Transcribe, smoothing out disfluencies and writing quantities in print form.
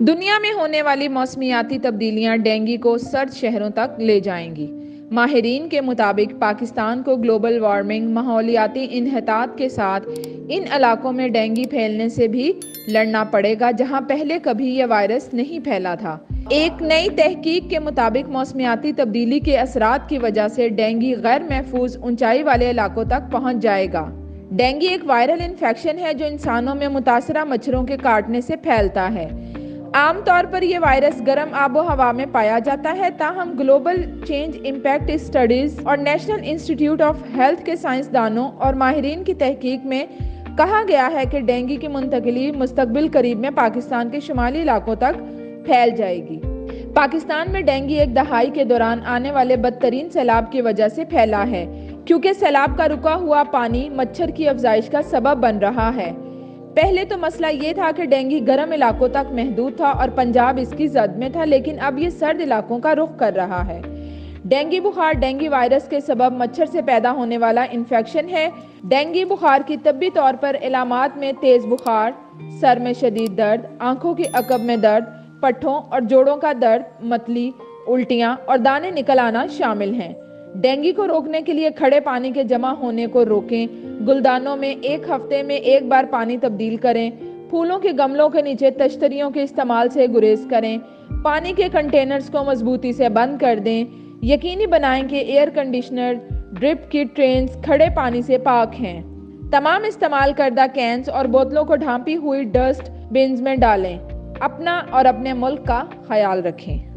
दुनिया में होने वाली मौसमियाती तब्दीलियां डेंगू को सर्द शहरों तक ले जाएंगी। माहिरीन के मुताबिक पाकिस्तान को ग्लोबल वार्मिंग, माहौलियाती इन्हतात के साथ इन इलाकों में डेंगू फैलने से भी लड़ना पड़ेगा, जहां पहले कभी यह वायरस नहीं फैला था। एक नई तहकीक के मुताबिक मौसमियाती तब्दीली के असरात की वजह से डेंगू गैर महफूज ऊंचाई वाले इलाकों तक पहुंच जाएगा। डेंगू एक वायरल इन्फेक्शन है जो इंसानों में मुतासरा मच्छरों के काटने से फैलता है। आमतौर पर यह वायरस गर्म आबो हवा में पाया जाता है, ताहम ग्लोबल चेंज इम्पैक्ट स्टडीज और नेशनल इंस्टीट्यूट ऑफ हेल्थ के साइंसदानों और माहिरीन की तहकीक में कहा गया है कि डेंगू की मुंतकिली मुस्तकबिल करीब में पाकिस्तान के शुमाली इलाकों तक फैल जाएगी। पाकिस्तान में डेंगू एक दहाई के दौरान आने वाले बदतरीन सैलाब की वजह से फैला है, क्योंकि सैलाब का रुका हुआ पानी मच्छर की अफजाइश का सबब बन रहा है। पहले तो मसला ये था कि डेंगू गर्म इलाकों तक महदूद था और पंजाब इसकी जद में था, लेकिन अब ये सर्द इलाकों का रुख कर रहा है। डेंगू बुखार डेंगू वायरस के सबब मच्छर से पैदा होने वाला इन्फेक्शन है। डेंगू बुखार की तब्बी तौर पर इलामात में तेज बुखार, सर में शदीद दर्द, आंखों की अकब में दर्द, पट्ठों और जोड़ों का दर्द, मतली, उल्टियां और दाने निकल आना शामिल हैं। डेंगू को रोकने के लिए खड़े पानी के जमा होने को रोकें। गुलदानों में एक हफ्ते में एक बार पानी तब्दील करें। फूलों के गमलों के नीचे तश्तरियों के इस्तेमाल से गुरेज करें। पानी के कंटेनर्स को मजबूती से बंद कर दें। यकीनी बनाएं कि एयर कंडीशनर, ड्रिप की ट्रेन्स खड़े पानी से पाक हैं। तमाम इस्तेमाल करदा कैंस और बोतलों को ढांपी हुई डस्ट बिन्स में डालें। अपना और अपने मुल्क का ख्याल रखें।